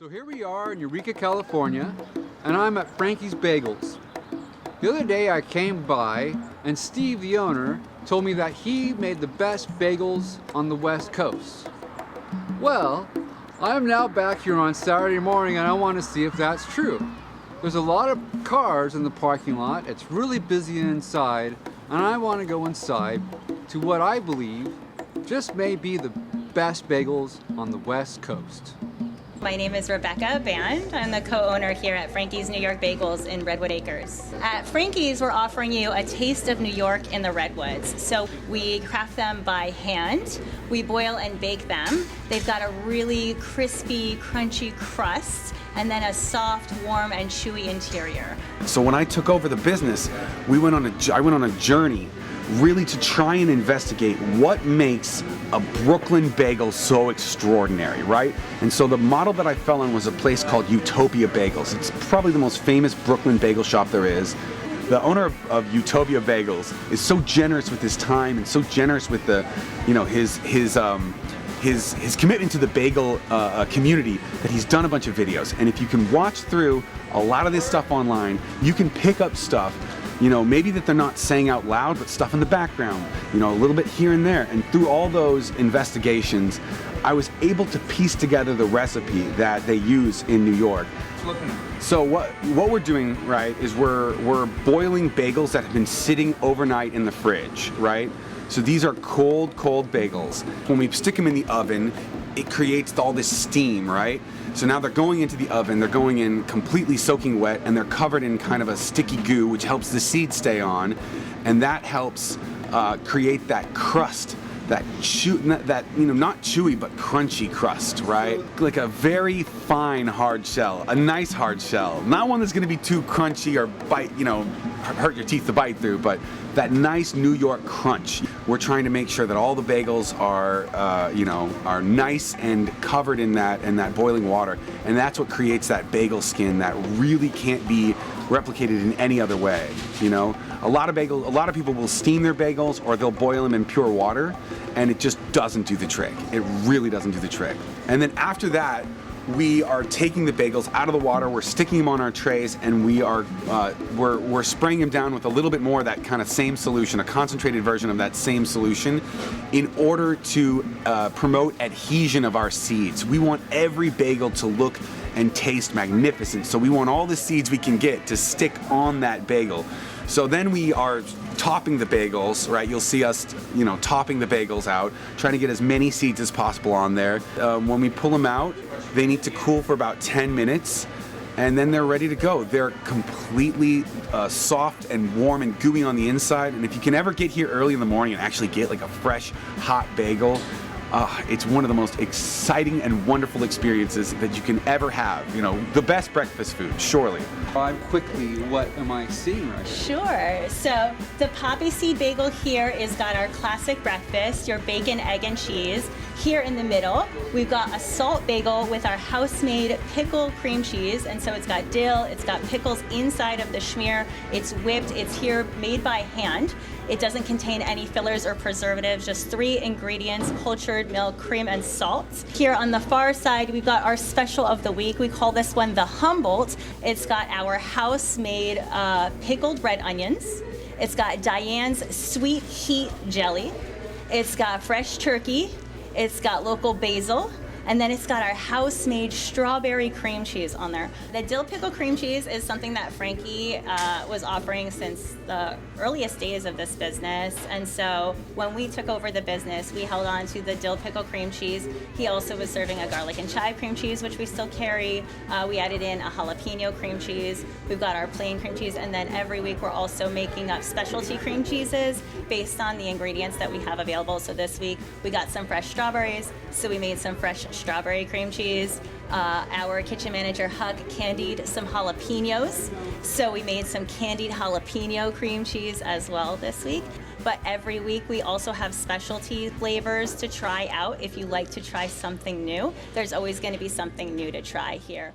So here we are in Eureka, California, and I'm at Frankie's Bagels. The other day I came by and Steve, the owner, told me that he made the best bagels on the West Coast. Well, I'm now back here on Saturday morning and I want to see if that's true. There's a lot of cars in the parking lot, it's really busy inside, and I want to go inside to what I believe just may be the best bagels on the West Coast. My name is Rebecca Band. I'm the co-owner here at Frankie's New York Bagels in Redwood Acres. At Frankie's, we're offering you a taste of New York in the Redwoods. So we craft them by hand. We boil and bake them. They've got a really crispy, crunchy crust, and then a soft, warm, and chewy interior. So when I took over the business, I went on a journey really to try and investigate what makes a Brooklyn bagel so extraordinary, right? And so the model that I fell on was a place called Utopia Bagels. It's probably the most famous Brooklyn bagel shop there is. The owner of Utopia Bagels is so generous with his time and so generous with the, his commitment to the bagel community that he's done a bunch of videos. And if you can watch through a lot of this stuff online, you can pick up stuff, maybe that they're not saying out loud, but stuff in the background, a little bit here and there. And through all those investigations, I was able to piece together the recipe that they use in New York. So what we're doing, right, is we're boiling bagels that have been sitting overnight in the fridge, right? So these are cold bagels. When we stick them in the oven, it creates all this steam, right? So now they're going into the oven, they're going in completely soaking wet, and they're covered in kind of a sticky goo, which helps the seeds stay on, and that helps create that crust, not chewy but crunchy crust, right? Like a very fine hard shell, a nice hard shell, not one that's going to be too crunchy or bite, hurt your teeth to bite through, but that nice New York crunch. We're trying to make sure that all the bagels are nice and covered in that boiling water, and that's what creates that bagel skin that really can't be replicated in any other way. A lot of people will steam their bagels or they'll boil them in pure water, and it just doesn't do the trick. It really doesn't do the trick. And then after that, we are taking the bagels out of the water, we're sticking them on our trays, and we're spraying them down with a little bit more of that kind of same solution, a concentrated version of that same solution, in order to promote adhesion of our seeds. We want every bagel to look and taste magnificent, so we want all the seeds we can get to stick on that bagel. So then we are topping the bagels, right? You'll see us, topping the bagels out, trying to get as many seeds as possible on there. When we pull them out, they need to cool for about 10 minutes, and then they're ready to go. They're completely soft and warm and gooey on the inside, and if you can ever get here early in the morning and actually get like a fresh, hot bagel, it's one of the most exciting and wonderful experiences that you can ever have. The best breakfast food, surely. Quickly, what am I seeing right here? Sure. So the poppy seed bagel here is got our classic breakfast, your bacon, egg, and cheese. Here in the middle, we've got a salt bagel with our house-made pickle cream cheese, and so it's got dill, it's got pickles inside of the schmear, it's whipped, it's here made by hand. It doesn't contain any fillers or preservatives, just 3 ingredients: cultured milk, cream, and salt. Here on the far side, we've got our special of the week. We call this one the Humboldt. It's got our house-made pickled red onions. It's got Diane's sweet heat jelly. It's got fresh turkey. It's got local basil. And then it's got our house-made strawberry cream cheese on there. The dill pickle cream cheese is something that Frankie was offering since the earliest days of this business. And so when we took over the business, we held on to the dill pickle cream cheese. He also was serving a garlic and chive cream cheese, which we still carry. We added in a jalapeno cream cheese. We've got our plain cream cheese. And then every week we're also making up specialty cream cheeses based on the ingredients that we have available. So this week we got some fresh strawberries, so we made some fresh strawberry cream cheese. Our kitchen manager, Huck, candied some jalapenos, so we made some candied jalapeno cream cheese as well this week. But every week we also have specialty flavors to try out. If you like to try something new, there's always going to be something new to try here.